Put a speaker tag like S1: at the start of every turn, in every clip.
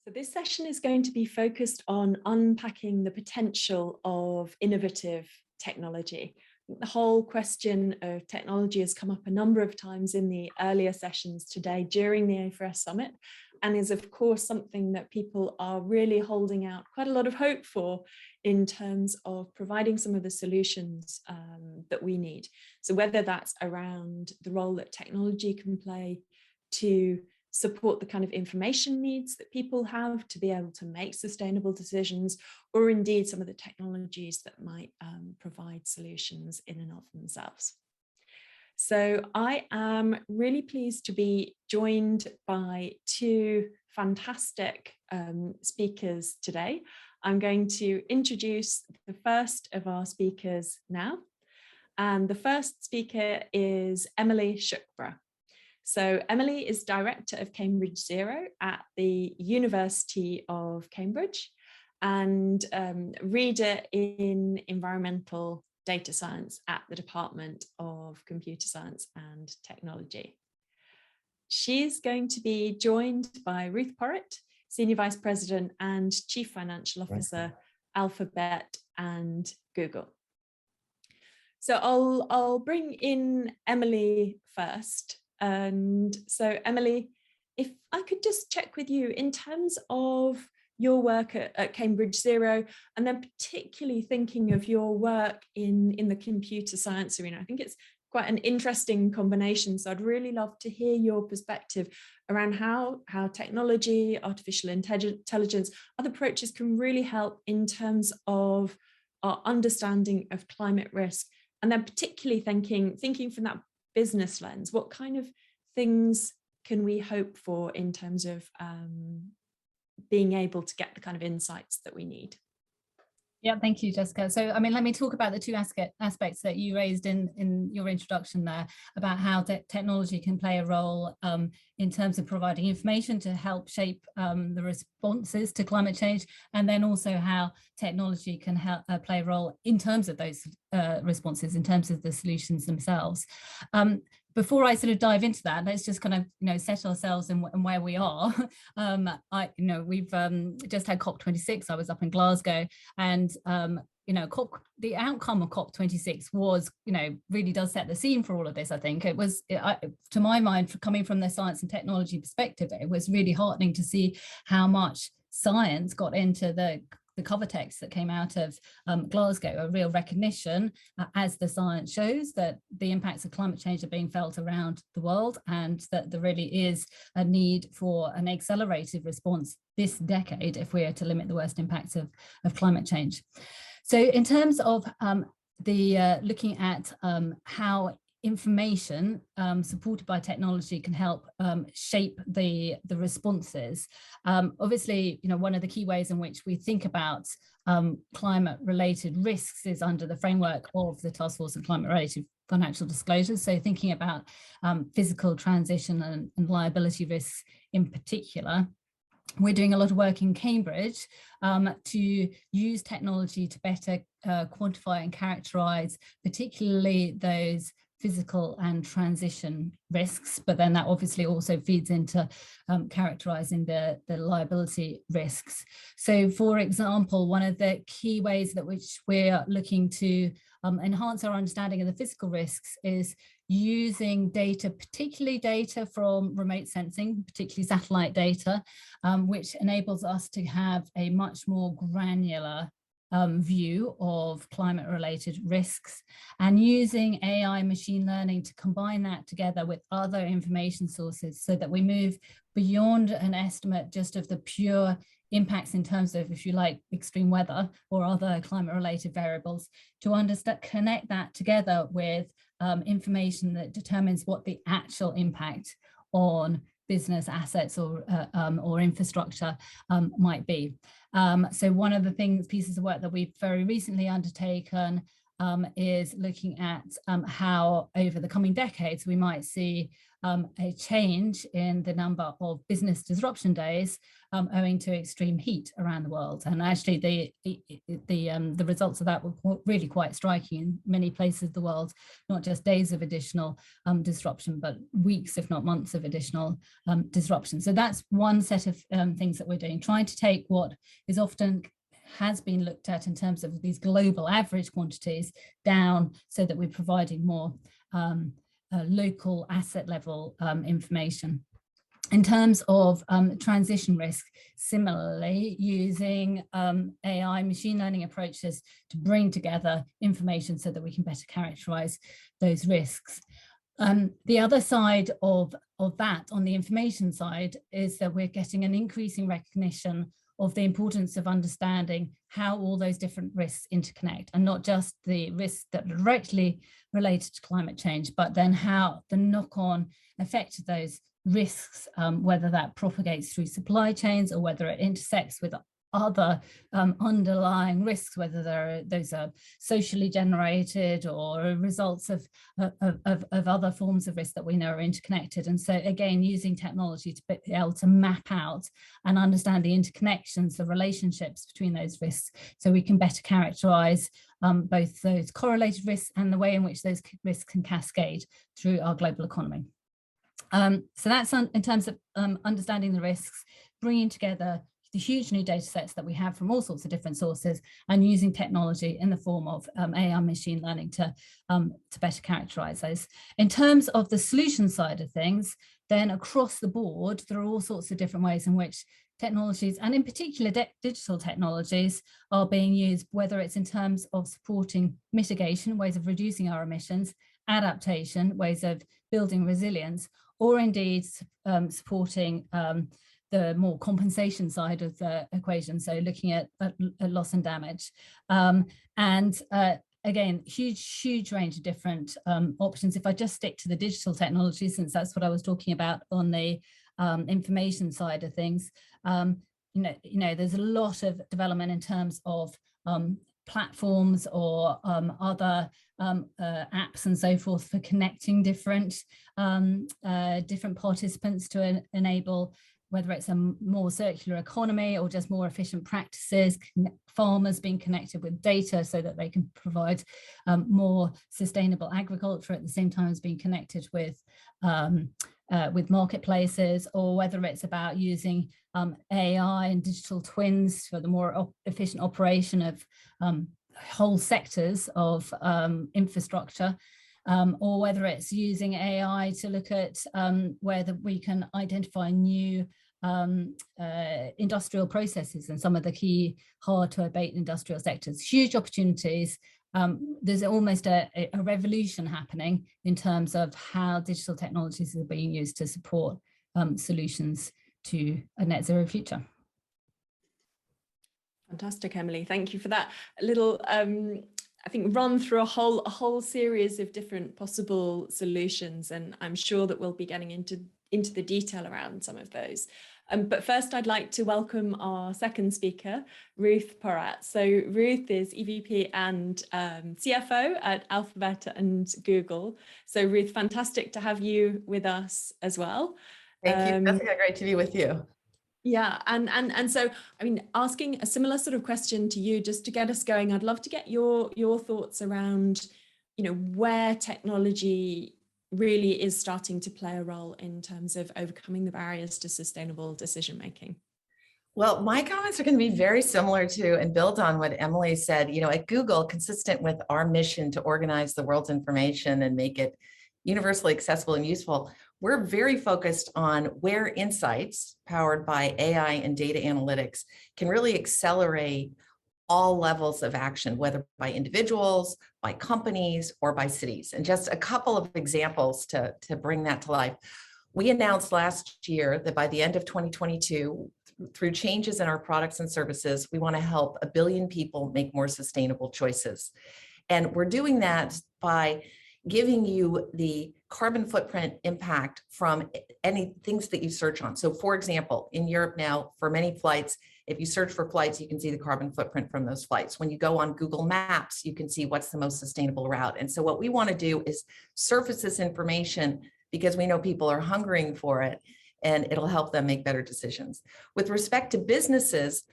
S1: So this session is going to be focused on unpacking the potential of innovative technology. The whole question of technology has come up a number of times in the earlier sessions today during the A4S Summit, and is of course something that people are really holding out quite a lot of hope for in terms of providing some of the solutions that we need. So whether that's around the role that technology can play to support the kind of information needs that people have to be able to make sustainable decisions, or indeed some of the technologies that might provide solutions in and of themselves. So I am really pleased to be joined by two fantastic speakers today. I'm going to introduce the first of our speakers now. And the first speaker is Emily Shuckburgh. So Emily is Director of Cambridge Zero at the University of Cambridge and Reader in Environmental Data Science at the Department of Computer Science and Technology. She's going to be joined by Ruth Porat, Senior Vice President and Chief Financial Officer, Alphabet and Google. So I'll bring in Emily first. And so Emily, if I could just check with you in terms of your work at Cambridge Zero, and then particularly thinking of your work in the computer science arena. I think it's quite an interesting combination. So I'd really love to hear your perspective around how technology, artificial intelligence, other approaches can really help in terms of our understanding of climate risk. And then particularly thinking from that business lens, what kind of things can we hope for in terms of being able to get the kind of insights that we need?
S2: Yeah, thank you, Jessica. So, I mean, let me talk about the two aspects that you raised in your introduction there about how technology can play a role in terms of providing information to help shape the responses to climate change, and then also how technology can help play a role in terms of those responses, in terms of the solutions themselves. Before I sort of dive into that, let's just kind of, set ourselves in where we are. We've just had COP26. I was up in Glasgow, and the outcome of COP26 was, really does set the scene for all of this. I think it was, to my mind, coming from the science and technology perspective, it was really heartening to see how much science got into the cover text that came out of Glasgow, a real recognition, as the science shows, that the impacts of climate change are being felt around the world, and that there really is a need for an accelerated response this decade if we are to limit the worst impacts of climate change. So in terms of looking at how information supported by technology can help shape the responses. Obviously, one of the key ways in which we think about climate related risks is under the framework of the Task Force on Climate Related Financial Disclosures. So thinking about physical transition and liability risks in particular. We're doing a lot of work in Cambridge to use technology to better quantify and characterize particularly those physical and transition risks, but then that obviously also feeds into characterizing the liability risks. So for example, one of the key ways that which we're looking to enhance our understanding of the physical risks is using data, particularly data from remote sensing, particularly satellite data, which enables us to have a much more granular view of climate related risks, and using AI machine learning to combine that together with other information sources so that we move beyond an estimate just of the pure impacts in terms of, if you like, extreme weather or other climate related variables, to understand, connect that together with information that determines what the actual impact on business assets or infrastructure might be. So one of the pieces of work that we've very recently undertaken is looking at how over the coming decades we might see a change in the number of business disruption days owing to extreme heat around the world. And actually the results of that were really quite striking in many places of the world, not just days of additional disruption, but weeks, if not months of additional disruption. So that's one set of things that we're doing, trying to take what is often has been looked at in terms of these global average quantities down so that we're providing more local asset level information. In terms of transition risk, similarly, using AI machine learning approaches to bring together information so that we can better characterize those risks. The other side of that, on the information side, is that we're getting an increasing recognition of the importance of understanding how all those different risks interconnect, and not just the risks that are directly related to climate change, but then how the knock-on effect of those risks, whether that propagates through supply chains or whether it intersects with other underlying risks, whether those are socially generated or results of other forms of risk that we know are interconnected. And so again, using technology to be able to map out and understand the interconnections, the relationships between those risks, so we can better characterize both those correlated risks and the way in which those risks can cascade through our global economy. So that's in terms of understanding the risks, bringing together the huge new data sets that we have from all sorts of different sources, and using technology in the form of AI machine learning to better characterize those. In terms of the solution side of things, then across the board, there are all sorts of different ways in which technologies, and in particular digital technologies, are being used, whether it's in terms of supporting mitigation, ways of reducing our emissions, adaptation, ways of building resilience, or indeed supporting the more compensation side of the equation, so looking at loss and damage. Again, huge range of different options. If I just stick to the digital technology, since that's what I was talking about on the information side of things, there's a lot of development in terms of platforms or other apps and so forth for connecting different participants to enable, whether it's a more circular economy or just more efficient practices, farmers being connected with data so that they can provide more sustainable agriculture at the same time as being connected with marketplaces, or whether it's about using AI and digital twins for the more efficient operation of whole sectors of infrastructure. Or whether it's using AI to look at whether we can identify new industrial processes in some of the key hard to abate industrial sectors. Huge opportunities. There's almost a revolution happening in terms of how digital technologies are being used to support solutions to a net zero future.
S1: Fantastic, Emily. Thank you for that. A little I think run through a whole series of different possible solutions, and I'm sure that we'll be getting into the detail around some of those. But first, I'd like to welcome our second speaker, Ruth Porat. So Ruth is EVP and CFO at Alphabet and Google. So Ruth, fantastic to have you with us as well.
S3: Thank you, Jessica. Great to be with you.
S1: Yeah, and so, I mean, asking a similar sort of question to you, just to get us going, I'd love to get your thoughts around, where technology really is starting to play a role in terms of overcoming the barriers to sustainable decision making.
S3: Well, my comments are going to be very similar to and build on what Emily said. At Google, consistent with our mission to organize the world's information and make it universally accessible and useful, we're very focused on where insights powered by AI and data analytics can really accelerate all levels of action, whether by individuals, by companies, or by cities. And just a couple of examples to bring that to life. We announced last year that by the end of 2022, through changes in our products and services, we want to help 1 billion people make more sustainable choices. And we're doing that by giving you the carbon footprint impact from any things that you search on. So for example, in Europe now, for many flights, if you search for flights, you can see the carbon footprint from those flights. When you go on Google Maps, you can see what's the most sustainable route. And so what we want to do is surface this information because we know people are hungering for it, and it'll help them make better decisions. With respect to businesses,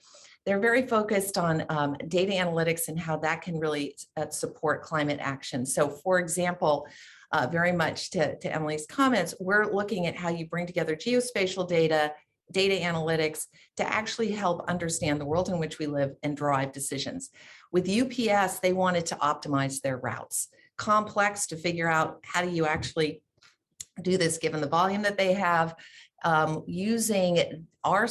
S3: they're very focused on data analytics and how that can really support climate action. So for example, very much to Emily's comments, we're looking at how you bring together geospatial data, data analytics to actually help understand the world in which we live and drive decisions. With UPS, they wanted to optimize their routes. Complex to figure out how do you actually do this given the volume that they have. Using our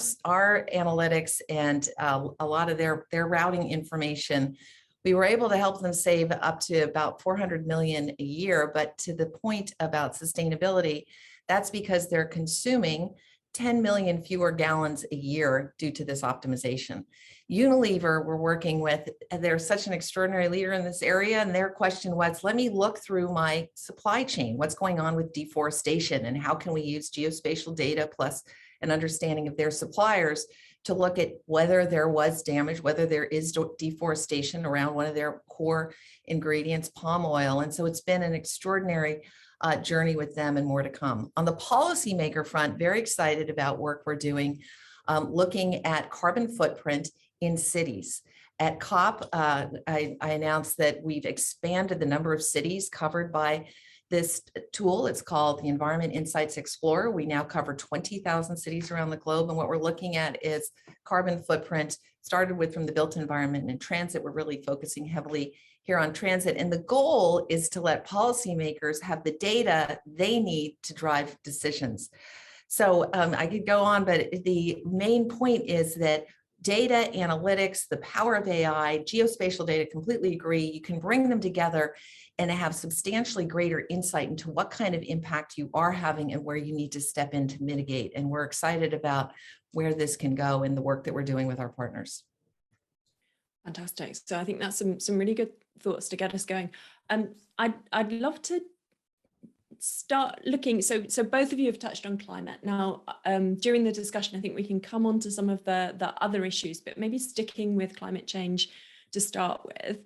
S3: analytics and a lot of their routing information, we were able to help them save up to about 400 million a year. But to the point about sustainability, that's because they're consuming 10 million fewer gallons a year due to this optimization. Unilever, we're working with, they're such an extraordinary leader in this area, and their question was, let me look through my supply chain, what's going on with deforestation, and how can we use geospatial data plus an understanding of their suppliers to look at whether there was damage, whether there is deforestation around one of their core ingredients, palm oil. And so it's been an extraordinary journey with them, and more to come. On the policymaker front, very excited about work we're doing, looking at carbon footprint in cities. At COP, I announced that we've expanded the number of cities covered by this tool. It's called the Environment Insights Explorer. We now cover 20,000 cities around the globe. And what we're looking at is carbon footprint, started with from the built environment and transit. We're really focusing heavily here on transit. And the goal is to let policymakers have the data they need to drive decisions. So I could go on, but the main point is that data analytics, the power of AI, geospatial data, completely agree. You can bring them together and have substantially greater insight into what kind of impact you are having and where you need to step in to mitigate. And we're excited about where this can go in the work that we're doing with our partners.
S1: Fantastic. So I think that's some really good thoughts to get us going. I'd love to start looking. So both of you have touched on climate. Now, during the discussion, I think we can come on to some of the other issues, but maybe sticking with climate change to start with.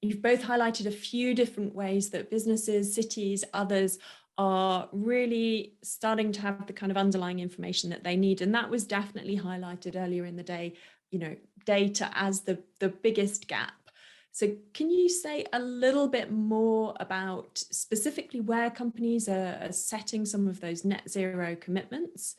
S1: You've both highlighted a few different ways that businesses, cities, others are really starting to have the kind of underlying information that they need. And that was definitely highlighted earlier in the day, you know, data as the biggest gap. So can you say a little bit more about specifically where companies are setting some of those net zero commitments?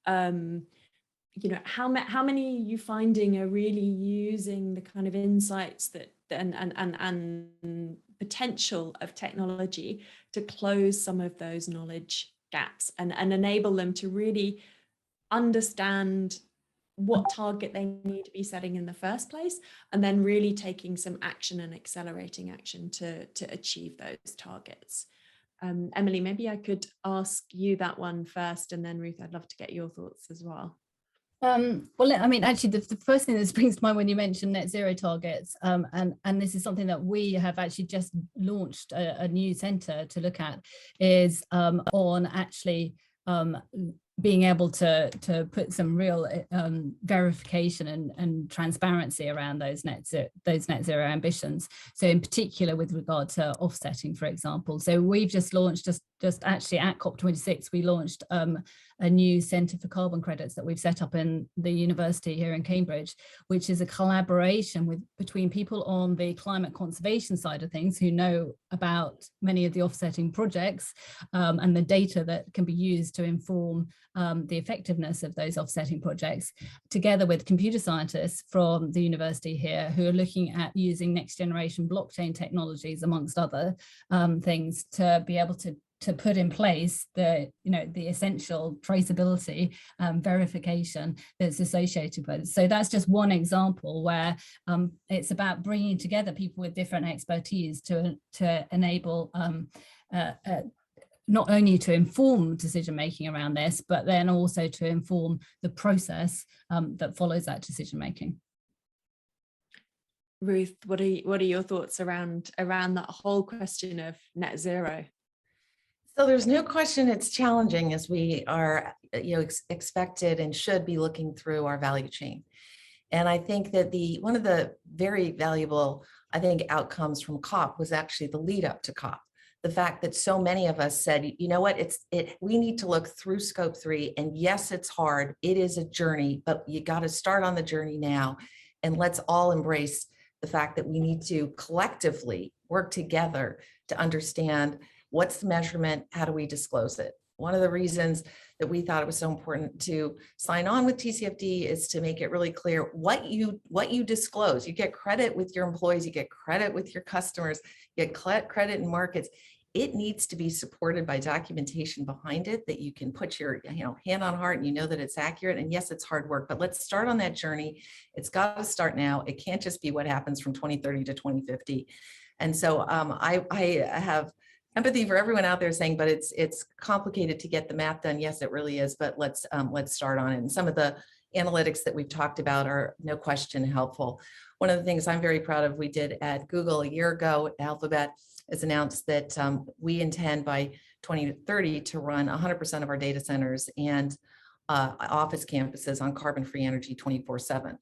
S1: You know, how many are you finding are really using the kind of insights that and potential of technology to close some of those knowledge gaps and enable them to really understand what target they need to be setting in the first place, and then really taking some action and accelerating action to achieve those targets. Emily, maybe I could ask you that one first, and then Ruth, I'd love to get your thoughts as well.
S2: Well, I mean, actually, the first thing that springs to mind when you mentioned net zero targets, and this is something that we have actually just launched a new centre to look at, is on actually being able to put some real verification and transparency around those net zero ambitions. So in particular with regard to offsetting, for example. So we've just launched, just actually at COP26, we launched a new Centre for Carbon Credits that we've set up in the university here in Cambridge, which is a collaboration between people on the climate conservation side of things who know about many of the offsetting projects and the data that can be used to inform the effectiveness of those offsetting projects, together with computer scientists from the university here who are looking at using next generation blockchain technologies, amongst other things, to be able to put in place the essential traceability verification that's associated with it. So that's just one example where it's about bringing together people with different expertise to enable not only to inform decision making around this, but then also to inform the process that follows that decision making.
S1: Ruth, what are your thoughts around that whole question of net zero?
S3: So there's no question it's challenging as we are, expected and should be looking through our value chain. And I think that one of the very valuable, I think, outcomes from COP was actually the lead up to COP. The fact that so many of us said, you know what, we need to look through scope 3. And yes, it's hard. It is a journey, but you got to start on the journey now. And let's all embrace the fact that we need to collectively work together to understand what's the measurement, how do we disclose it. One of the reasons that we thought it was so important to sign on with TCFD is to make it really clear what you disclose. You get credit with your employees, you get credit with your customers, you get credit in markets. It needs to be supported by documentation behind it that you can put your hand on heart and you know that it's accurate. And yes, it's hard work, but let's start on that journey. It's got to start now. It can't just be what happens from 2030 to 2050. And so I have empathy for everyone out there saying, but it's complicated to get the math done. Yes, it really is, but let's start on it. And some of the analytics that we've talked about are no question helpful. One of the things I'm very proud of we did at Google a year ago, Alphabet has announced that we intend by 2030 to run 100% of our data centers and office campuses on carbon-free energy 24/7.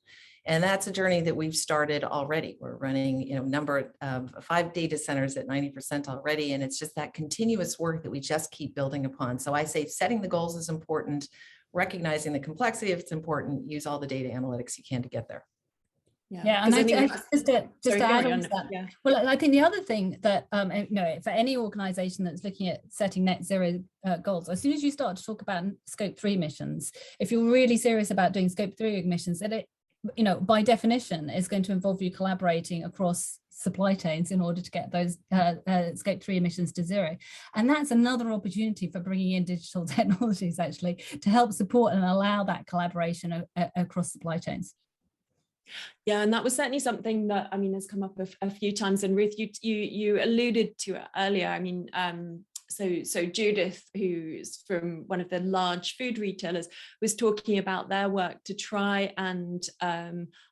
S3: And that's a journey that we've started already. We're running, number of 5 data centers at 90% already. And it's just that continuous work that we just keep building upon. So I say setting the goals is important, recognizing the complexity if it's important, use all the data analytics you can to get there.
S2: Yeah, and just to add on to that, yeah. Well, I think the other thing that for any organization that's looking at setting net zero goals, as soon as you start to talk about scope 3 emissions, if you're really serious about doing scope 3 emissions, that it by definition is going to involve you collaborating across supply chains in order to get those scope 3 emissions to zero. And that's another opportunity for bringing in digital technologies actually to help support and allow that collaboration across supply chains.
S1: Yeah, and that was certainly something that has come up a few times. And Ruth, you alluded to it earlier. So Judith, who's from one of the large food retailers, was talking about their work to try and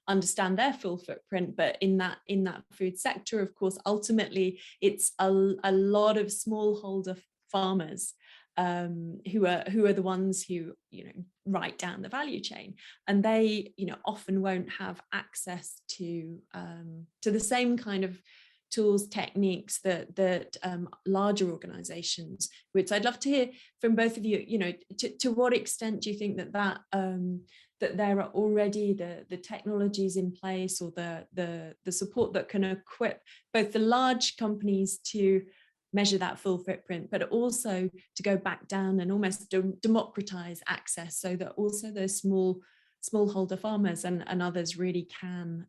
S1: understand their full footprint. But in that food sector, of course, ultimately, it's a lot of smallholder farmers who are the ones who right down the value chain, and they often won't have access to the same kind of tools, techniques that larger organizations would. So I'd love to hear from both of you, to what extent do you think that there are already the technologies in place or the support that can equip both the large companies to measure that full footprint, but also to go back down and almost democratize access so that also those smallholder farmers and others really can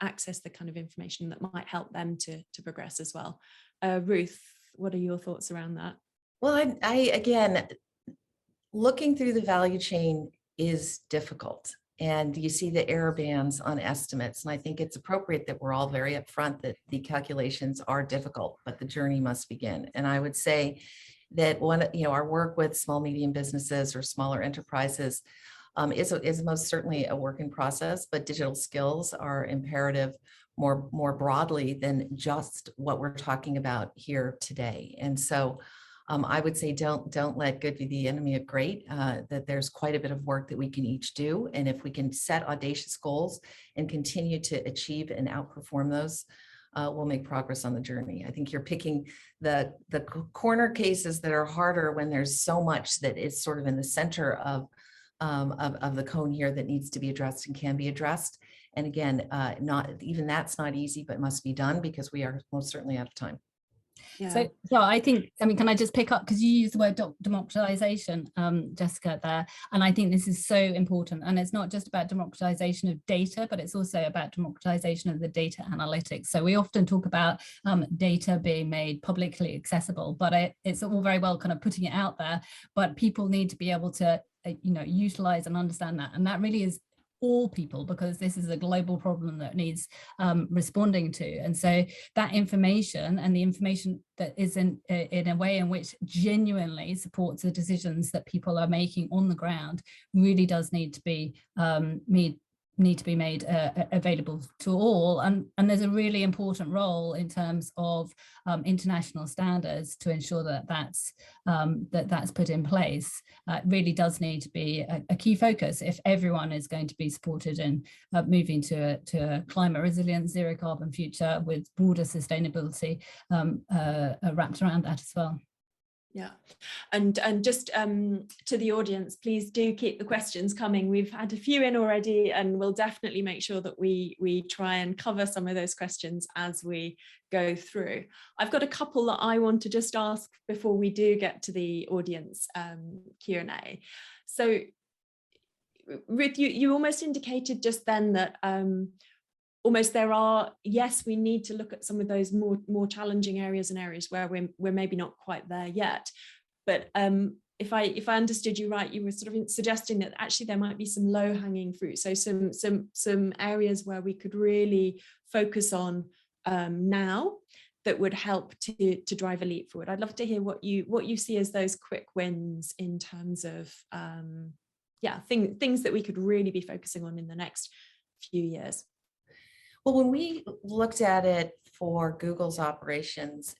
S1: access the kind of information that might help them to progress as well. Ruth, what are your thoughts around that?
S3: Well, I again, looking through the value chain is difficult. And you see the error bands on estimates. And I think it's appropriate that we're all very upfront that the calculations are difficult, but the journey must begin. And I would say that our work with small, medium businesses or smaller enterprises is most certainly a work in process, but digital skills are imperative more broadly than just what we're talking about here today. And so I would say don't let good be the enemy of great, that there's quite a bit of work that we can each do. And if we can set audacious goals and continue to achieve and outperform those, we'll make progress on the journey. I think you're picking the corner cases that are harder when there's so much that is sort of in the center of the cone here that needs to be addressed and can be addressed. And again, not even that's not easy, but must be done because we are most certainly out of time.
S2: Yeah. So I think, can I just pick up, because you used the word democratization, Jessica, there, and I think this is so important. And it's not just about democratization of data, but it's also about democratization of the data analytics. So we often talk about data being made publicly accessible, but it's all very well kind of putting it out there, but people need to be able to, utilize and understand that. And that really is all people, because this is a global problem that needs responding to. And so that information and the information that is in a way in which genuinely supports the decisions that people are making on the ground really does need to be made need to be made available to all, and there's a really important role in terms of international standards to ensure that that's put in place. It really does need to be a key focus if everyone is going to be supported in moving to a climate resilient, zero carbon future with broader sustainability wrapped around that as well.
S1: Yeah, and just to the audience, please do keep the questions coming. We've had a few in already, and we'll definitely make sure that we try and cover some of those questions as we go through. I've got a couple that I want to just ask before we do get to the audience Q&A. So Ruth, you almost indicated just then that almost there are, yes, we need to look at some of those more challenging areas and areas where we're maybe not quite there yet. But if I understood you right, you were sort of suggesting that actually there might be some low-hanging fruit. So some areas where we could really focus on now that would help to drive a leap forward. I'd love to hear what you see as those quick wins in terms of things that we could really be focusing on in the next few years.
S3: Well, when we looked at it for Google's operations,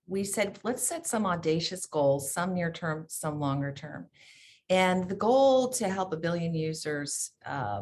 S3: we said, let's set some audacious goals, some near term, some longer term. And the goal to help 1 billion users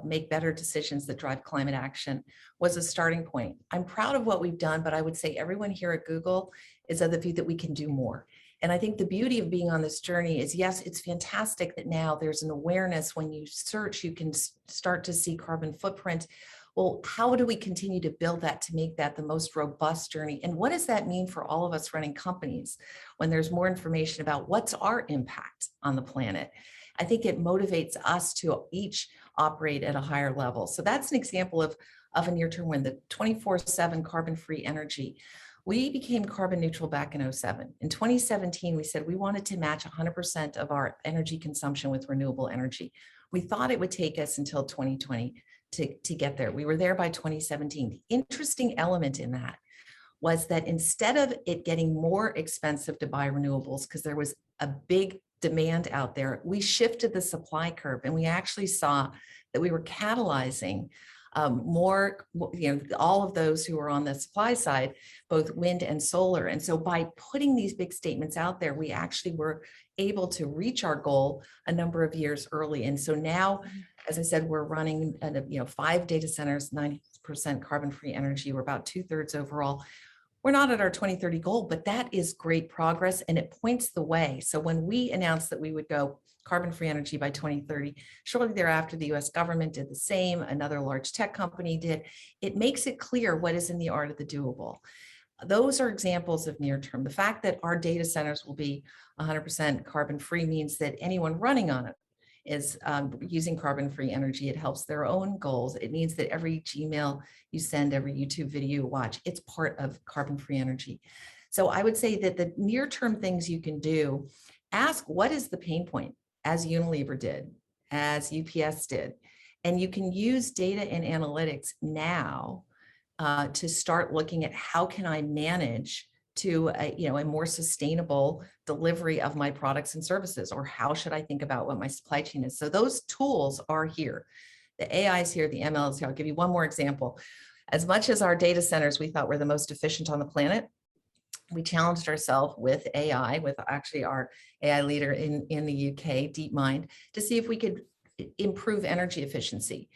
S3: make better decisions that drive climate action was a starting point. I'm proud of what we've done, but I would say everyone here at Google is of the view that we can do more. And I think the beauty of being on this journey is, yes, it's fantastic that now there's an awareness when you search, you can start to see carbon footprint. Well, how do we continue to build that to make that the most robust journey? And what does that mean for all of us running companies when there's more information about what's our impact on the planet? I think it motivates us to each operate at a higher level. So that's an example of a near-term win, the 24/7 carbon-free energy. We became carbon neutral back in 2007. In 2017, we said we wanted to match 100% of our energy consumption with renewable energy. We thought it would take us until 2020 to get there. We were there by 2017. The interesting element in that was that instead of it getting more expensive to buy renewables, because there was a big demand out there, we shifted the supply curve, and we actually saw that we were catalyzing more, all of those who were on the supply side, both wind and solar. And so by putting these big statements out there, we actually were able to reach our goal a number of years early. And so now, as I said, we're running 5 data centers, 90% carbon-free energy. We're about 2/3 overall. We're not at our 2030 goal, but that is great progress, and it points the way. So when we announced that we would go carbon-free energy by 2030, shortly thereafter, the US government did the same, another large tech company did. It makes it clear what is in the art of the doable. Those are examples of near term. The fact that our data centers will be 100% carbon-free means that anyone running on it is using carbon-free energy. It helps their own goals. It means that every Gmail you send, every YouTube video you watch, it's part of carbon-free energy. So I would say that the near-term things you can do, ask what is the pain point, as Unilever did, as UPS did, and you can use data and analytics now to start looking at how can I manage to a more sustainable delivery of my products and services, or how should I think about what my supply chain is? So those tools are here. The AI is here, the ML is here. I'll give you one more example. As much as our data centers we thought were the most efficient on the planet, we challenged ourselves with AI, with actually our AI leader in the UK, DeepMind, to see if we could improve energy efficiency.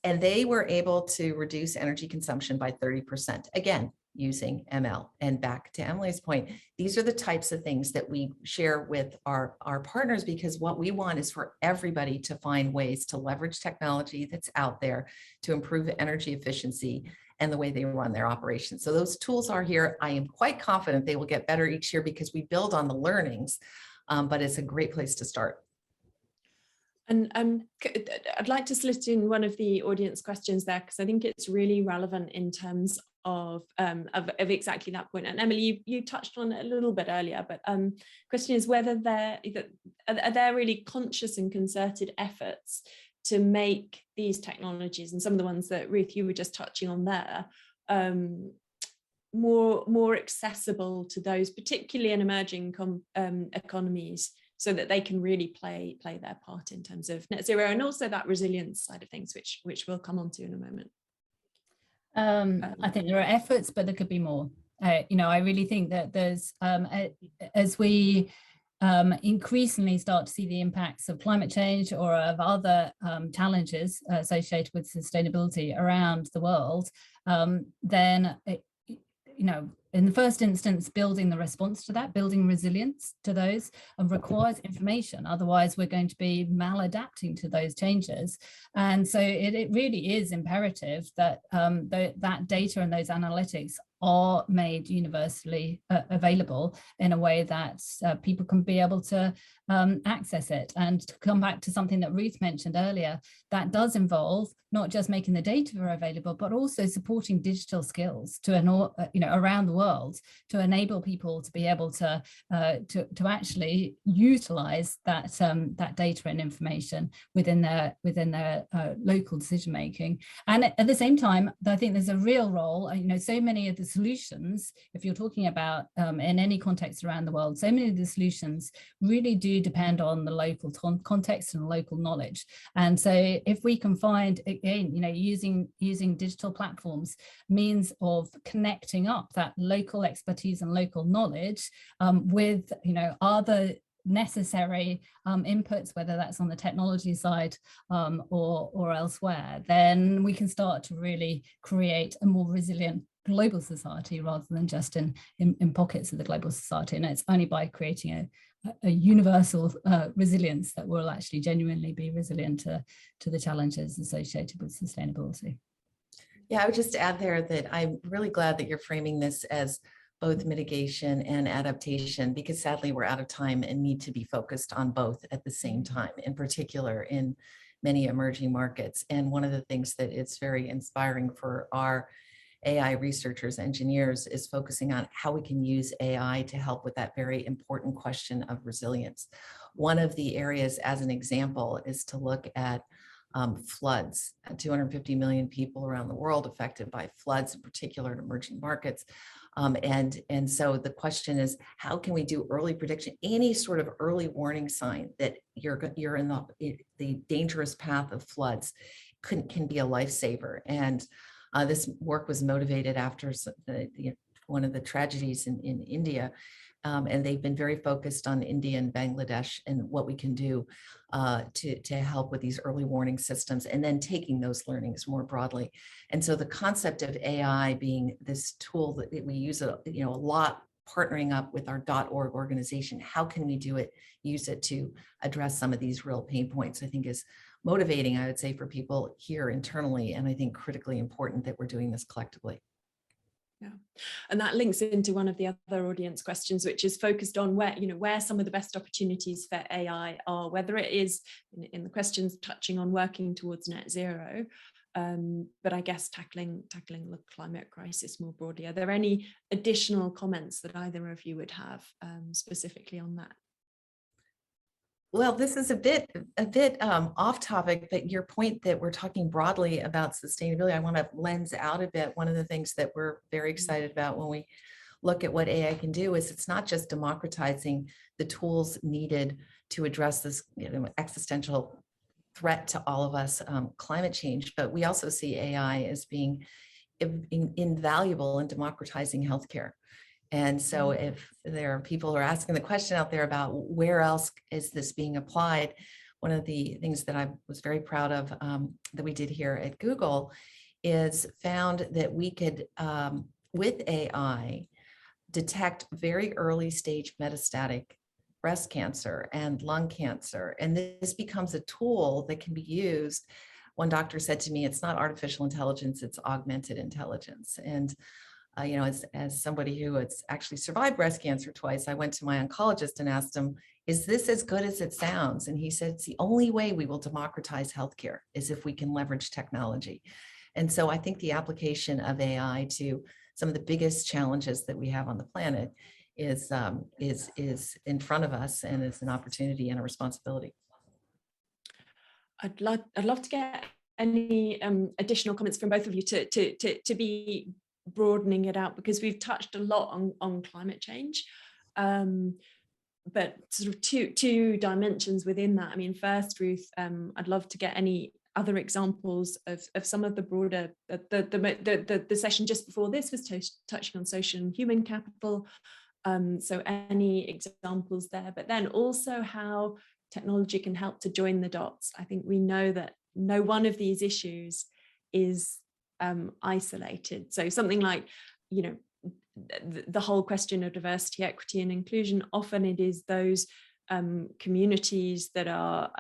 S3: And they were able to reduce energy consumption by 30%. Again, using ML. And back to Emily's point, these are the types of things that we share with our partners, because what we want is for everybody to find ways to leverage technology that's out there to improve energy efficiency and the way they run their operations. So those tools are here. I am quite confident they will get better each year because we build on the learnings, but it's a great place to start.
S1: And I'd like to slip in one of the audience questions there, because I think it's really relevant in terms of exactly that point. And Emily, you touched on it a little bit earlier, but question is whether are there really conscious and concerted efforts to make these technologies, and some of the ones that Ruth, you were just touching on there, more accessible to those, particularly in emerging economies, so that they can really play their part in terms of net zero, and also that resilience side of things, which we'll come on to in a moment.
S2: I think there are efforts, but there could be more. I really think that there's, as we increasingly start to see the impacts of climate change or of other challenges associated with sustainability around the world, then in the first instance, building the response to that, building resilience to those, requires information. Otherwise, we're going to be maladapting to those changes. And so it really is imperative that that data and those analytics are made universally available in a way that people can be able to access it. And to come back to something that Ruth mentioned earlier, that does involve not just making the data available, but also supporting digital skills to around the world to enable people to be able to actually utilize that data and information within their local decision making. And at the same time, I think there's a real role. So many of the solutions, if you're talking about in any context around the world, so many of the solutions really do depend on the local context and local knowledge. And so if we can find, again, using digital platforms, means of connecting up that local expertise and local knowledge with other necessary inputs, whether that's on the technology side or elsewhere, then we can start to really create a more resilient global society rather than just in pockets of the global society. And it's only by creating a universal resilience that will actually genuinely be resilient to the challenges associated with sustainability.
S3: Yeah, I would just add there that I'm really glad that you're framing this as both mitigation and adaptation, because sadly we're out of time and need to be focused on both at the same time, in particular in many emerging markets. And one of the things that is very inspiring for our AI researchers, engineers, is focusing on how we can use AI to help with that very important question of resilience. One of the areas, as an example, is to look at floods. 250 million people around the world affected by floods, in particular in emerging markets. And so the question is, how can we do early prediction? Any sort of early warning sign that you're in the dangerous path of floods can be a lifesaver. And this work was motivated after one of the tragedies in India. And they've been very focused on India and Bangladesh and what we can do to help with these early warning systems, and then taking those learnings more broadly. And so the concept of AI being this tool that we use a lot, partnering up with our .org organization, how can we use it to address some of these real pain points, I think is motivating, I would say, for people here internally, and I think critically important that we're doing this collectively.
S1: Yeah, and that links into one of the other audience questions, which is focused on where some of the best opportunities for AI are, whether it is in the questions touching on working towards net zero, but I guess tackling the climate crisis more broadly. Are there any additional comments that either of you would have specifically on that?
S3: Well, this is a bit off topic, but your point that we're talking broadly about sustainability, I want to lens out a bit. One of the things that we're very excited about when we look at what AI can do is it's not just democratizing the tools needed to address this existential threat to all of us, climate change, but we also see AI as being invaluable in democratizing healthcare. And so if there are people who are asking the question out there about where else is this being applied, one of the things that I was very proud of that we did here at Google is found that we could, with AI, detect very early stage metastatic breast cancer and lung cancer. And this becomes a tool that can be used. One doctor said to me, it's not artificial intelligence, it's augmented intelligence. And as somebody who has actually survived breast cancer twice, I went to my oncologist and asked him, is this as good as it sounds? And he said, it's the only way we will democratize healthcare is if we can leverage technology. And so I think the application of AI to some of the biggest challenges that we have on the planet is in front of us, and is an opportunity and a responsibility.
S1: I'd love to get any additional comments from both of you to be broadening it out, because we've touched a lot on climate change, but sort of two dimensions within that. I mean, first, Ruth, I'd love to get any other examples of some of the broader, the session just before this was touching on social and human capital. So any examples there, but then also how technology can help to join the dots. I think we know that no one of these issues is isolated. So something like, you know, the whole question of diversity, equity, and inclusion, often it is those communities that are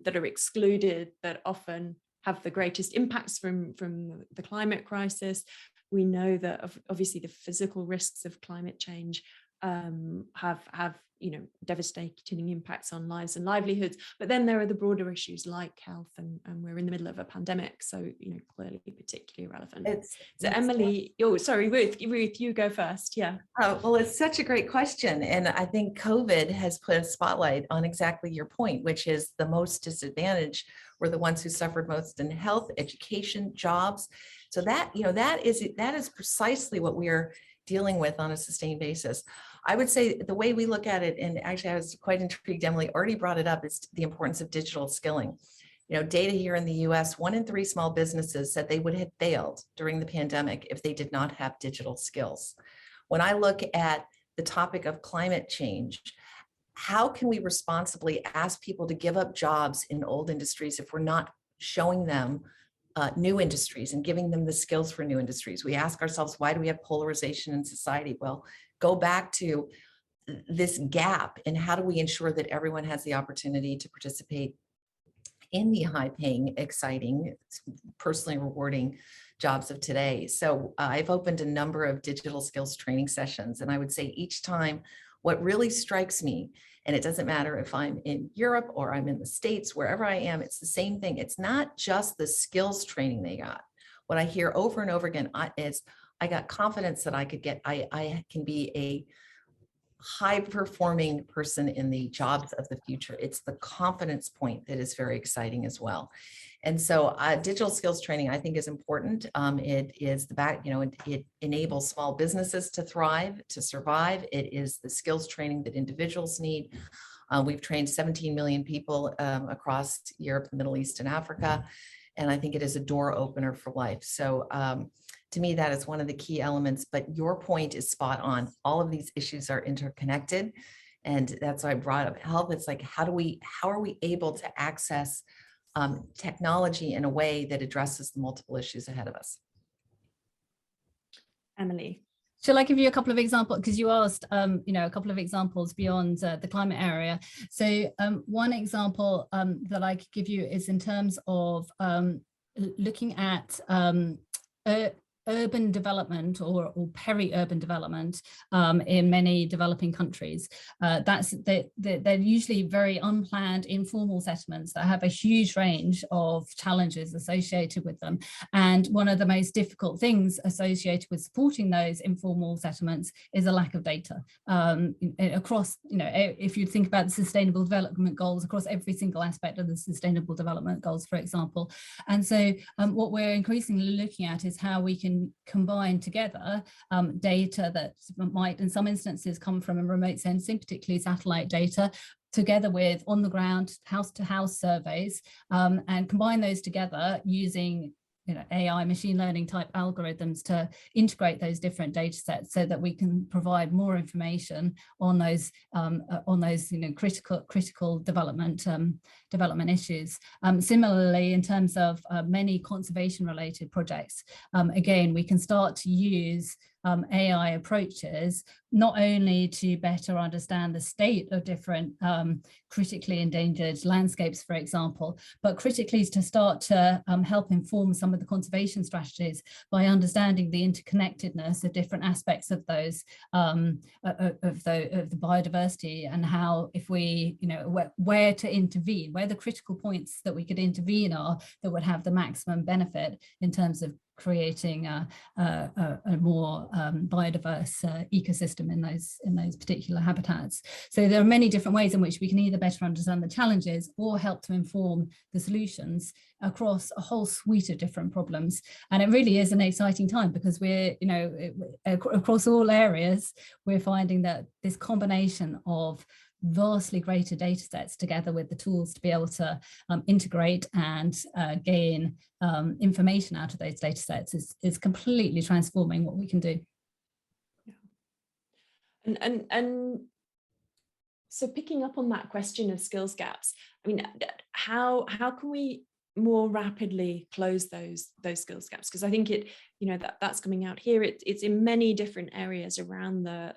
S1: excluded that often have the greatest impacts from the climate crisis. We know that obviously the physical risks of climate change have you know, devastating impacts on lives and livelihoods, but then there are the broader issues like health, and we're in the middle of a pandemic, so you know, clearly particularly relevant. So Emily, oh sorry, Ruth, you go first. Yeah.
S3: Oh, well, it's such a great question, and I think COVID has put a spotlight on exactly your point, which is the most disadvantaged were the ones who suffered most in health, education, jobs. So that, you know, that is precisely what we are dealing with on a sustained basis. I would say the way we look at it, and actually I was quite intrigued, Emily already brought it up, is the importance of digital skilling. You know, data here in the US, 1 in 3 small businesses said they would have failed during the pandemic if they did not have digital skills. When I look at the topic of climate change, how can we responsibly ask people to give up jobs in old industries if we're not showing them new industries and giving them the skills for new industries? We ask ourselves, why do we have polarization in society? Well, go back to this gap, and how do we ensure that everyone has the opportunity to participate in the high-paying, exciting, personally rewarding jobs of today? So I've opened a number of digital skills training sessions, and I would say each time what really strikes me, and it doesn't matter if I'm in Europe or I'm in the States, wherever I am, it's the same thing. It's not just the skills training they got. What I hear over and over again is, I got confidence that I can be a high performing person in the jobs of the future. It's the confidence point that is very exciting as well. And so digital skills training, I think, is important. It is the back, you know, it enables small businesses to thrive, to survive. It is the skills training that individuals need. We've trained 17 million people across Europe, the Middle East, and Africa. And I think it is a door opener for life. So to me, that is one of the key elements, but your point is spot on. All of these issues are interconnected. And that's why I brought up health. It's like, how are we able to access technology in a way that addresses the multiple issues ahead of us?
S1: Emily.
S2: Shall I give you a couple of examples? Because you asked, you know, a couple of examples beyond the climate area. So one example that I could give you is in terms of looking at urban development or peri-urban development in many developing countries. They're usually very unplanned, informal settlements that have a huge range of challenges associated with them. And one of the most difficult things associated with supporting those informal settlements is a lack of data across, you know, if you think about the sustainable development goals across every single aspect of the sustainable development goals, for example. And so what we're increasingly looking at is how we can combine together data that might in some instances come from a remote sensing, particularly satellite data, together with on the ground house-to-house surveys, and combine those together using, you know, AI machine learning type algorithms to integrate those different data sets so that we can provide more information on those you know, critical development issues. Similarly, in terms of many conservation related projects, again, we can start to use AI approaches not only to better understand the state of different critically endangered landscapes, for example, but critically to start to help inform some of the conservation strategies by understanding the interconnectedness of different aspects of those of the biodiversity, and how, if we, you know, where to intervene, where the critical points that we could intervene are that would have the maximum benefit in terms of creating a more biodiverse ecosystem in those particular habitats. So there are many different ways in which we can either better understand the challenges or help to inform the solutions across a whole suite of different problems. And it really is an exciting time, because we're, you know, across all areas, we're finding that this combination of vastly greater data sets together with the tools to be able to integrate and gain information out of those data sets is completely transforming what we can do.
S1: Yeah. And so picking up on that question of skills gaps, I mean, how can we more rapidly close those skills gaps? Because I think that's coming out here. It's in many different areas around the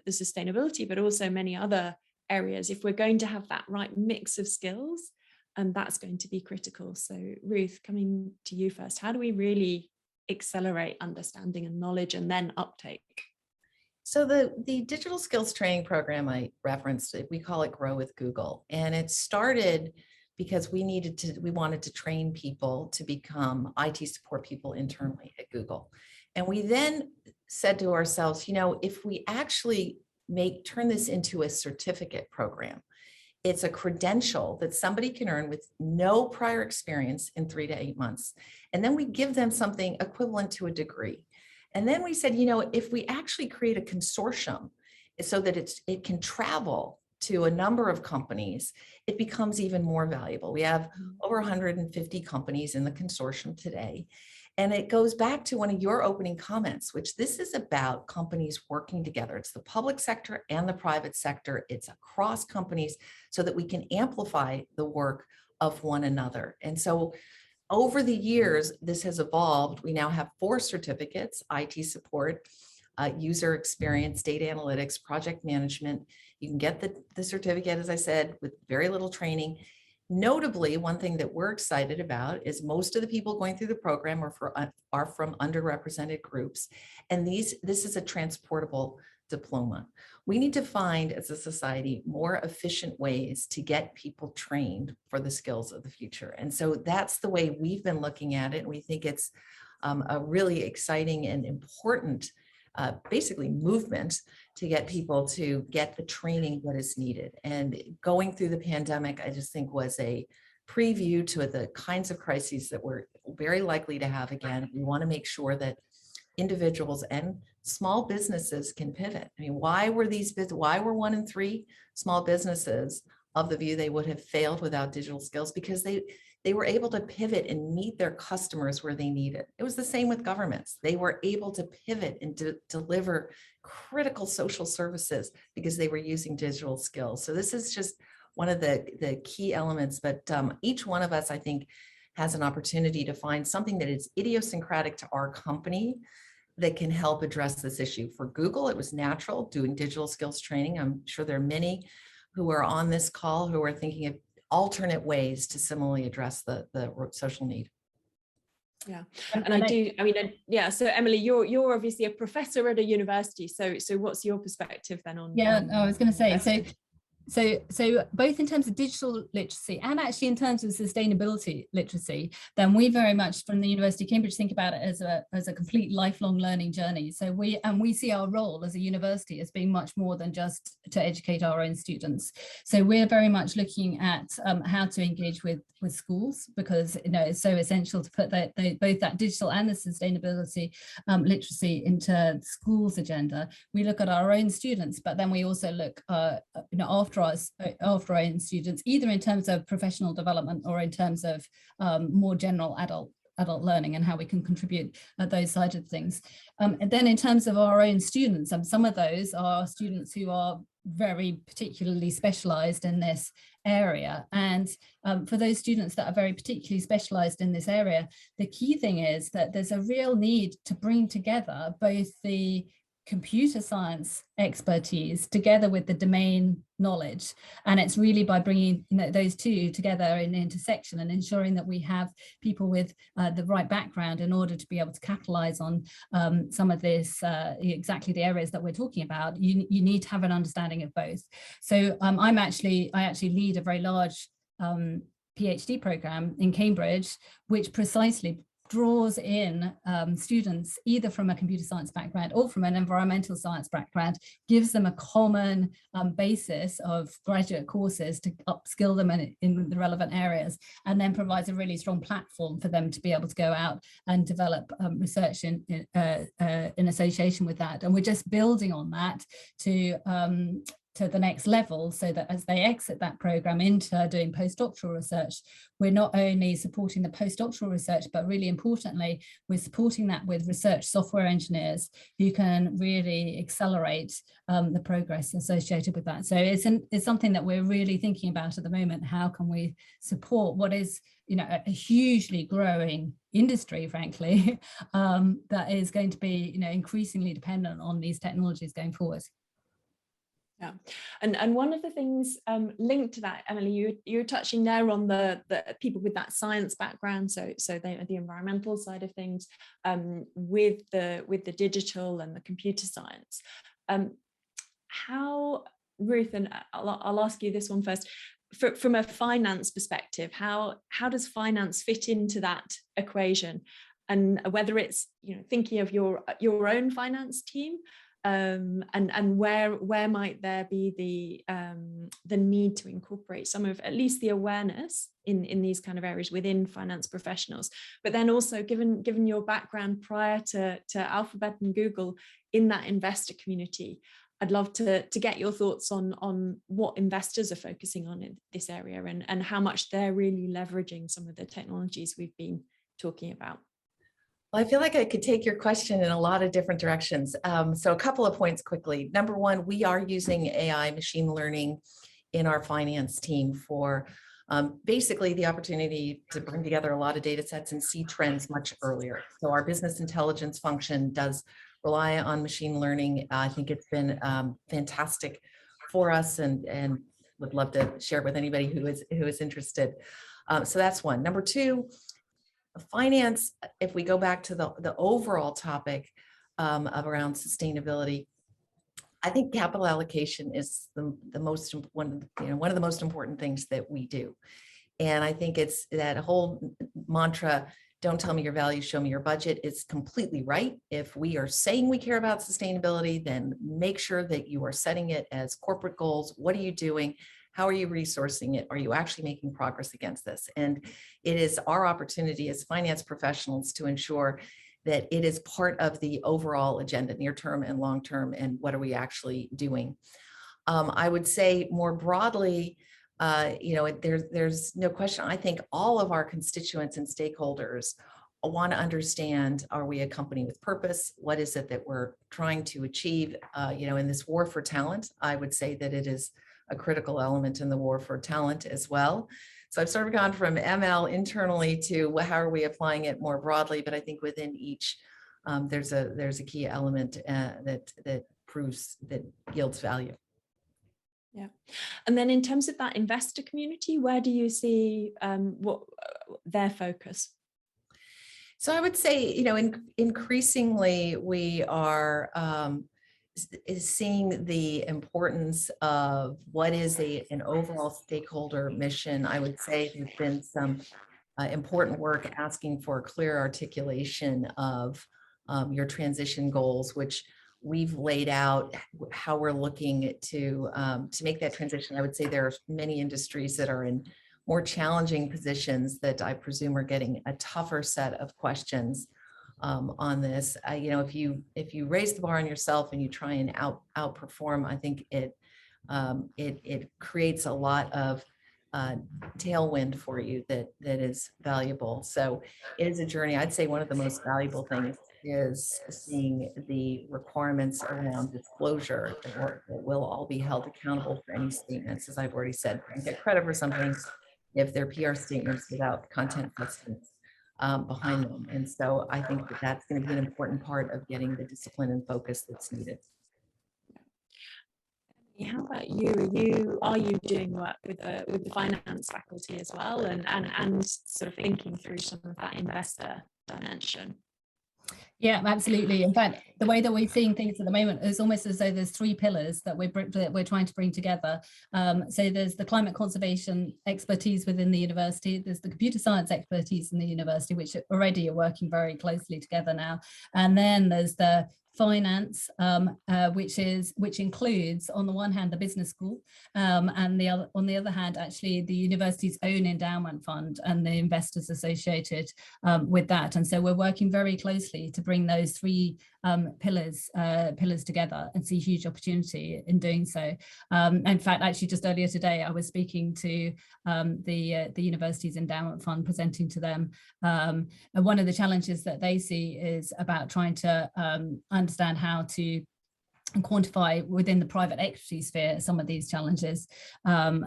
S1: sustainability, but also many other areas. If we're going to have that right mix of skills, and that's going to be critical. So Ruth, coming to you first, how do we really accelerate understanding and knowledge and then uptake?
S3: So the digital skills training program I referenced, we call it Grow with Google. And it started because we wanted to train people to become IT support people internally at Google. And we then said to ourselves, if we actually turn this into a certificate program, it's a credential that somebody can earn with no prior experience in 3 to 8 months. And then we give them something equivalent to a degree. And then we said, if we actually create a consortium so that it can travel to a number of companies, it becomes even more valuable. We have over 150 companies in the consortium today. And it goes back to one of your opening comments, which this is about companies working together. It's the public sector and the private sector. It's across companies so that we can amplify the work of one another. And so over the years, this has evolved. We now have 4 certificates: IT support, user experience, data analytics, project management. You can get the certificate, as I said, with very little training. Notably, one thing that we're excited about is most of the people going through the program are from underrepresented groups. And this is a transportable diploma. We need to find, as a society, more efficient ways to get people trained for the skills of the future. And so that's the way we've been looking at it. And we think it's a really exciting and important basically movement to get people to get the training that is needed. And going through the pandemic, I just think was a preview to the kinds of crises that we're very likely to have again. We want to make sure that individuals and small businesses can pivot. I mean, why were 1 in 3 small businesses of the view they would have failed without digital skills? Because they were able to pivot and meet their customers where they need it. It was the same with governments. They were able to pivot and deliver critical social services because they were using digital skills. So this is just one of the key elements, but each one of us, I think, has an opportunity to find something that is idiosyncratic to our company that can help address this issue. For Google, it was natural doing digital skills training. I'm sure there are many who are on this call who are thinking of alternate ways to similarly address the social need.
S1: Yeah, and so Emily, you're obviously a professor at a university. So what's your perspective then on?
S2: Yeah, no, I was going to say, so both in terms of digital literacy and actually in terms of sustainability literacy, then we very much from the University of Cambridge think about it as a complete lifelong learning journey. So we see our role as a university as being much more than just to educate our own students. So we're very much looking at how to engage with schools, because it's so essential to put both that digital and the sustainability literacy into schools' agenda. We look at our own students, but then we also look after our own students, either in terms of professional development or in terms of more general adult learning and how we can contribute those sides of things. And then in terms of our own students, some of those are students who are very particularly specialized in this area. And for those students that are very particularly specialized in this area, the key thing is that there's a real need to bring together both the computer science expertise together with the domain knowledge, and it's really by bringing those two together in intersection and ensuring that we have people with the right background in order to be able to capitalize on some of this exactly the areas that we're talking about. You need to have an understanding of both. So I actually lead a very large PhD program in Cambridge, which precisely draws in students either from a computer science background or from an environmental science background, gives them a common basis of graduate courses to upskill them in the relevant areas, and then provides a really strong platform for them to be able to go out and develop research in association with that. And we're just building on that to to the next level, so that as they exit that program into doing postdoctoral research, we're not only supporting the postdoctoral research, but really importantly, we're supporting that with research software engineers who can really accelerate the progress associated with that. So it's something that we're really thinking about at the moment. How can we support what is, you know, a hugely growing industry, frankly, that is going to be, you know, increasingly dependent on these technologies going forward.
S1: Yeah, and one of the things linked to that, Emily, you're touching there on the people with that science background, so the environmental side of things, with the digital and the computer science. How, Ruth, and I'll ask you this one first. From a finance perspective, how does finance fit into that equation, and whether it's, you know, thinking of your own finance team, and where might there be the need to incorporate some of at least the awareness in these kind of areas within finance professionals, but then also given your background prior to Alphabet and Google in that investor community, I'd love to get your thoughts on what investors are focusing on in this area, and how much they're really leveraging some of the technologies we've been talking about.
S3: Well, I feel like I could take your question in a lot of different directions. So a couple of points quickly. Number one, we are using AI, machine learning, in our finance team for basically the opportunity to bring together a lot of data sets and see trends much earlier. So our business intelligence function does rely on machine learning. I think it's been fantastic for us, and would love to share it with anybody who is interested. So that's one. Number two, finance, if we go back to the overall topic around sustainability, I think capital allocation is the most one of the most important things that we do. And I think it's that whole mantra, don't tell me your value, show me your budget, is completely right. If we are saying we care about sustainability, then make sure that you are setting it as corporate goals. What are you doing? How are you resourcing it? Are you actually making progress against this? And it is our opportunity as finance professionals to ensure that it is part of the overall agenda, near term and long term, and what are we actually doing? I would say more broadly, there's no question. I think all of our constituents and stakeholders want to understand, are we a company with purpose? What is it that we're trying to achieve? In this war for talent, I would say that it is a critical element in the war for talent as well. So I've sort of gone from ML internally to how are we applying it more broadly, but I think within each, there's a key element that proves that yields value.
S1: Yeah, and then in terms of that investor community, where do you see what their focus?
S3: So I would say, increasingly we are is seeing the importance of what is an overall stakeholder mission. I would say there's been some important work asking for clear articulation of your transition goals, which we've laid out how we're looking to make that transition. I would say there are many industries that are in more challenging positions that I presume are getting a tougher set of questions on this. If you raise the bar on yourself and you try and outperform, I think it creates a lot of tailwind for you that is valuable. So it is a journey. I'd say one of the most valuable things is seeing the requirements around disclosure that will all be held accountable for any statements. As I've already said, you get credit for something if they're PR statements without content substance behind them. And so I think that's going to be an important part of getting the discipline and focus that's needed.
S1: How about you? Are you doing work with the finance faculty as well, and sort of thinking through some of that investor dimension?
S2: Yeah, absolutely. In fact, the way that we're seeing things at the moment is almost as though there's three pillars that we're trying to bring together. So there's the climate conservation expertise within the university, there's the computer science expertise in the university, which already are working very closely together now. And then there's the finance, which includes, on the one hand, the business school, and on the other hand, actually the university's own endowment fund and the investors associated with that. And so we're working very closely to bring those three pillars together, and see huge opportunity in doing so. In fact, actually just earlier today, I was speaking to the university's endowment fund, presenting to them. And one of the challenges that they see is about trying to understand how to quantify within the private equity sphere some of these challenges. So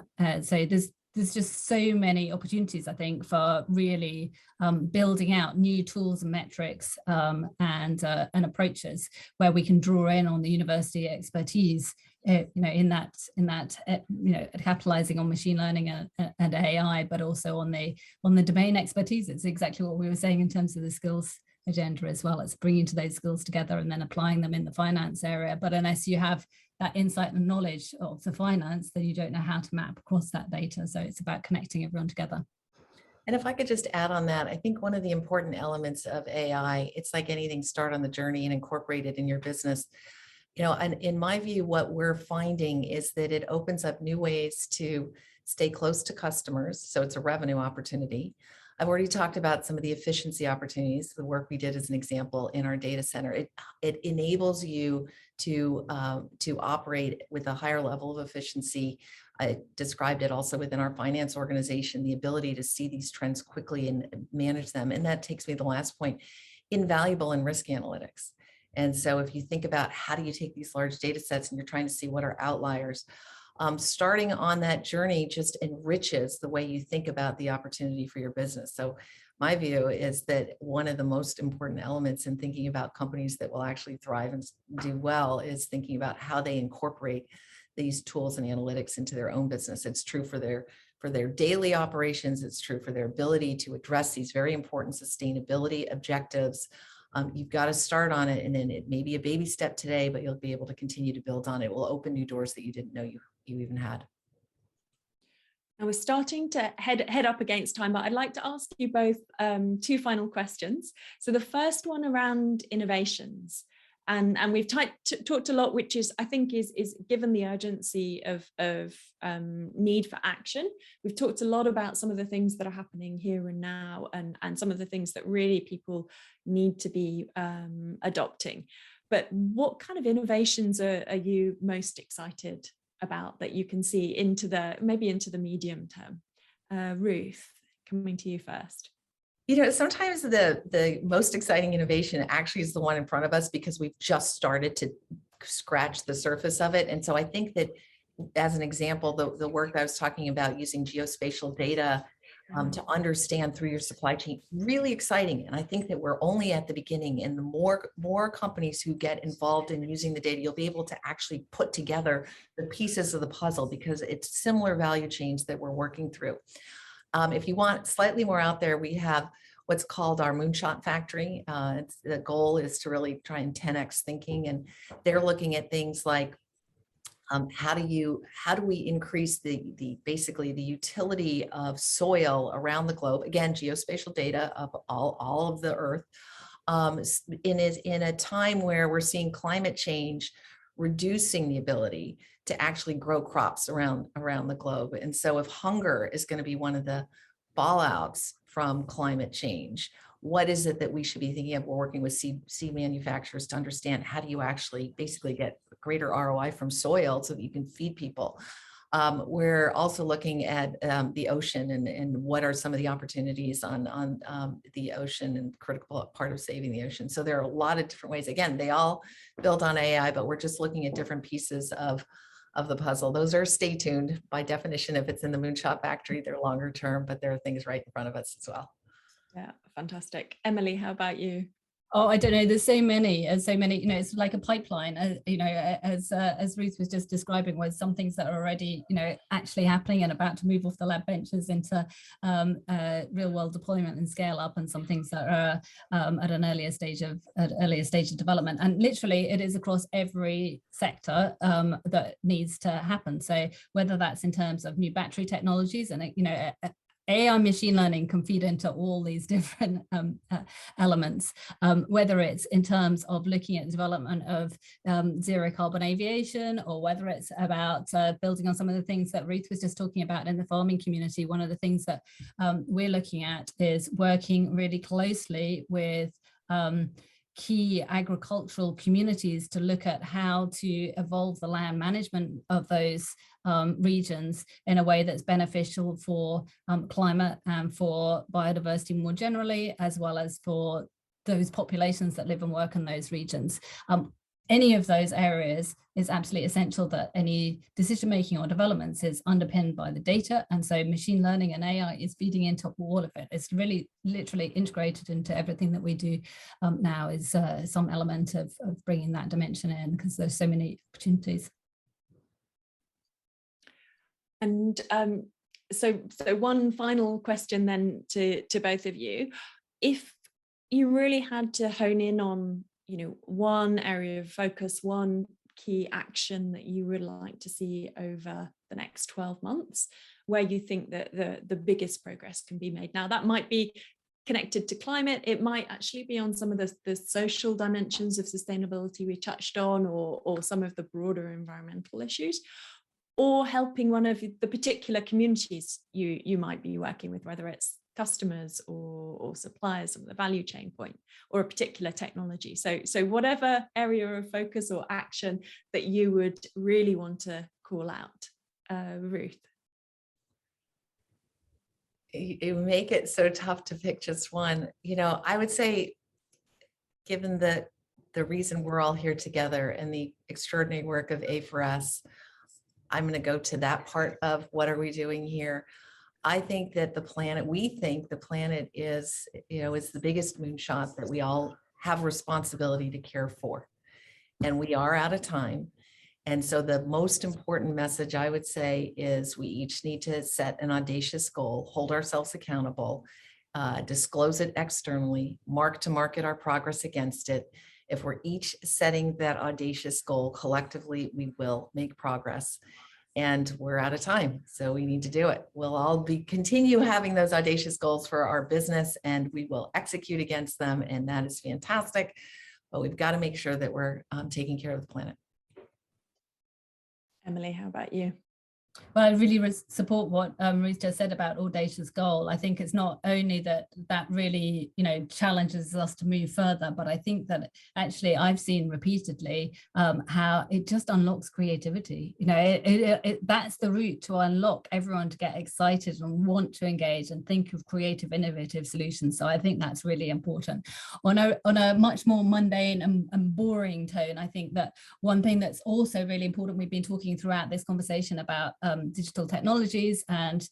S2: there's just so many opportunities, I think, for really building out new tools and metrics and approaches where we can draw in on the university expertise, in that capitalizing on machine learning and AI, but also on the domain expertise. It's exactly what we were saying in terms of the skills agenda as well. It's bringing those skills together and then applying them in the finance area. But unless you have that insight and knowledge of the finance, then you don't know how to map across that data. So it's about connecting everyone together.
S3: And if I could just add on that, I think one of the important elements of AI, it's like anything, start on the journey and incorporate it in your business. And in my view, what we're finding is that it opens up new ways to stay close to customers. So it's a revenue opportunity. I've already talked about some of the efficiency opportunities, the work we did as an example in our data center. It enables you to operate with a higher level of efficiency. I described it also within our finance organization, the ability to see these trends quickly and manage them. And that takes me to the last point, invaluable in risk analytics. And so if you think about how do you take these large data sets and you're trying to see what are outliers, starting on that journey just enriches the way you think about the opportunity for your business. So my view is that one of the most important elements in thinking about companies that will actually thrive and do well is thinking about how they incorporate these tools and analytics into their own business. It's true for their daily operations. It's true for their ability to address these very important sustainability objectives. You've got to start on it, and then it may be a baby step today, but you'll be able to continue to build on it. It will open new doors that you didn't know you even had.
S1: Now we're starting to head up against time, but I'd like to ask you both two final questions. So the first one around innovations. And we've talked a lot, which is, I think, is given the urgency of need for action. We've talked a lot about some of the things that are happening here and now, and some of the things that really people need to be adopting. But what kind of innovations are you most excited about that you can see maybe into the medium term? Ruth, coming to you first.
S3: Sometimes the most exciting innovation actually is the one in front of us because we've just started to scratch the surface of it. And so I think that, as an example, the work that I was talking about using geospatial data to understand through your supply chain, really exciting. And I think that we're only at the beginning, and the more companies who get involved in using the data, you'll be able to actually put together the pieces of the puzzle because it's similar value chains that we're working through. If you want slightly more out there, we have what's called our Moonshot Factory. The goal is to really try and 10x thinking, and they're looking at things like how do we increase basically the utility of soil around the globe? Again, geospatial data of all of the earth in a time where we're seeing climate change reducing the ability to actually grow crops around the globe. And so if hunger is going to be one of the fallouts from climate change, what is it that we should be thinking of? We're working with seed manufacturers to understand how do you actually basically get greater ROI from soil so that you can feed people. We're also looking at the ocean and what are some of the opportunities on the ocean and critical part of saving the ocean. So there are a lot of different ways. Again, they all build on AI, but we're just looking at different pieces of the puzzle. Those are stay tuned by definition. If it's in the Moonshot Factory, they're longer term, but there are things right in front of us as well.
S1: Yeah, fantastic. Emily, how about you?
S2: Oh, I don't know. There's so many. It's like a pipeline. As Ruth was just describing, was some things that are already, actually happening and about to move off the lab benches into real world deployment and scale up, and some things that are at an earlier stage of development. And literally, it is across every sector that needs to happen. So whether that's in terms of new battery technologies, and AI machine learning can feed into all these different elements, whether it's in terms of looking at the development of zero carbon aviation, or whether it's about building on some of the things that Ruth was just talking about in the farming community. One of the things that we're looking at is working really closely with key agricultural communities to look at how to evolve the land management of those regions in a way that's beneficial for climate and for biodiversity more generally, as well as for those populations that live and work in those regions. Any of those areas is absolutely essential that any decision-making or developments is underpinned by the data. And so machine learning and AI is feeding into all of it. It's really literally integrated into everything that we do now, is some element of bringing that dimension in, because there's so many opportunities.
S1: And so one final question then to both of you. If you really had to hone in on, one area of focus, one key action that you would like to see over the next 12 months, where you think that the biggest progress can be made. Now, that might be connected to climate. It might actually be on some of the social dimensions of sustainability we touched on, or some of the broader environmental issues, or helping one of the particular communities you might be working with, whether it's customers or suppliers of the value chain point, or a particular technology. So whatever area of focus or action that you would really want to call out. Ruth.
S3: You make it so tough to pick just one. I would say, given the reason we're all here together and the extraordinary work of A4S, I'm going to go to that part of what are we doing here. I think that we think the planet is the biggest moonshot that we all have responsibility to care for. And we are out of time. And so the most important message I would say is we each need to set an audacious goal, hold ourselves accountable, disclose it externally, mark to market our progress against it. If we're each setting that audacious goal collectively, we will make progress. And we're out of time, so we need to do it. We'll all continue having those audacious goals for our business, and we will execute against them, and that is fantastic. But we've got to make sure that we're taking care of the planet.
S1: Emily, how about you?
S2: Well, I really support what Ruth just said about audacious goal. I think it's not only that really, challenges us to move further, but I think that actually I've seen repeatedly how it just unlocks creativity. That's the route to unlock everyone to get excited and want to engage and think of creative, innovative solutions. So I think that's really important. On a much more mundane and boring tone, I think that one thing that's also really important, we've been talking throughout this conversation about digital technologies and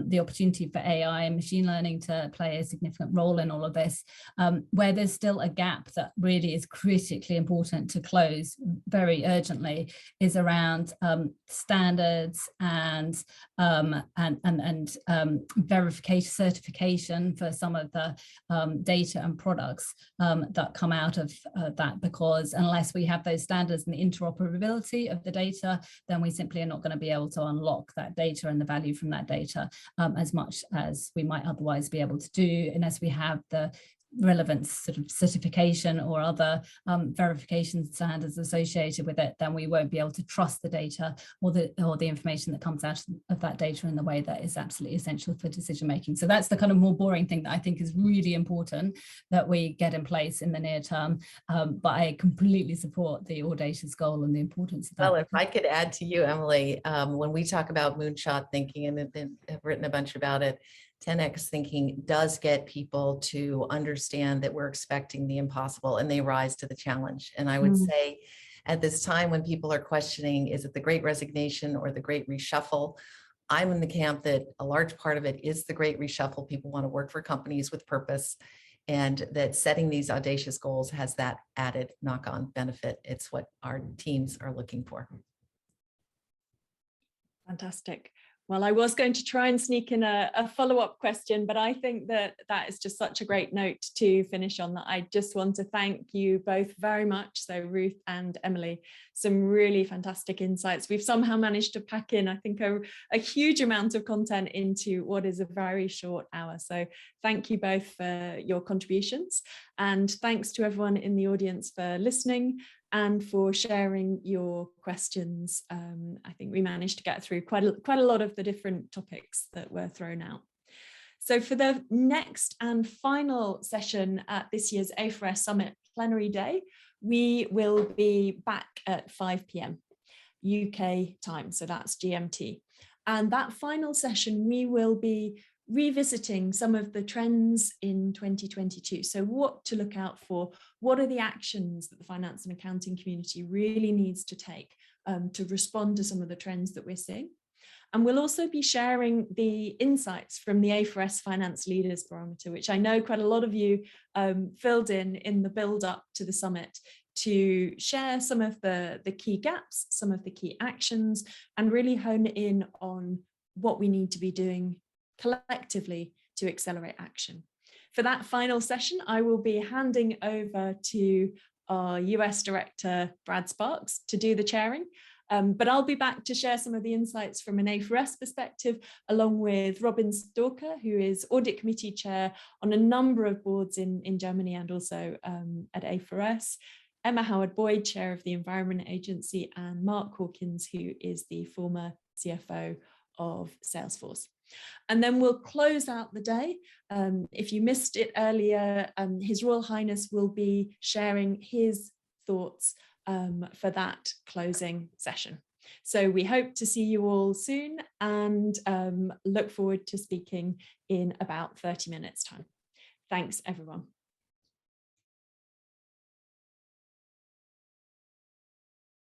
S2: the opportunity for AI and machine learning to play a significant role in all of this, where there's still a gap that really is critically important to close very urgently, is around standards and verification, certification for some of the data and products that come out of that, because unless we have those standards and the interoperability of the data, then we simply are not going to be able to unlock that data and the value from that data as much as we might otherwise be able to do, unless we have the relevant sort of certification or other verification standards associated with it. Then we won't be able to trust the data or the information that comes out of that data in the way that is absolutely essential for decision making. So that's the kind of more boring thing that I think is really important that we get in place in the near term. But I completely support the audacious goal and the importance of that.
S3: Well, if I could add to you, Emily, when we talk about moonshot thinking, and have written a bunch about it, 10x thinking does get people to understand that we're expecting the impossible and they rise to the challenge. And I would say at this time when people are questioning, is it the great resignation or the great reshuffle? I'm in the camp that a large part of it is the great reshuffle. People want to work for companies with purpose, and that setting these audacious goals has that added knock-on benefit. It's what our teams are looking for.
S1: Fantastic. Well, I was going to try and sneak in a follow-up question, but I think that is just such a great note to finish on. That I just want to thank you both very much. So Ruth and Emily, some really fantastic insights. We've somehow managed to pack in, I think, a huge amount of content into what is a very short hour. So thank you both for your contributions, and thanks to everyone in the audience for listening and for sharing your questions. I think we managed to get through quite a lot of the different topics that were thrown out. So for the next and final session at this year's A4S Summit plenary day, we will be back at 5 p.m. UK time, so that's GMT. And that final session, we will be revisiting some of the trends in 2022. So what to look out for, what are the actions that the finance and accounting community really needs to take to respond to some of the trends that we're seeing. And we'll also be sharing the insights from the A4S Finance Leaders Barometer, which I know quite a lot of you filled in the build up to the summit, to share some of the key gaps, some of the key actions, and really hone in on what we need to be doing collectively to accelerate action. For that final session, I will be handing over to our US Director, Brad Sparks, to do the chairing. But I'll be back to share some of the insights from an A4S perspective, along with Robin Stalker, who is Audit Committee Chair on a number of boards in Germany and also at A4S, Emma Howard-Boyd, Chair of the Environment Agency, and Mark Hawkins, who is the former CFO of Salesforce. And then we'll close out the day. If you missed it earlier, His Royal Highness will be sharing his thoughts for that closing session. So we hope to see you all soon, and look forward to speaking in about 30 minutes time. Thanks, everyone.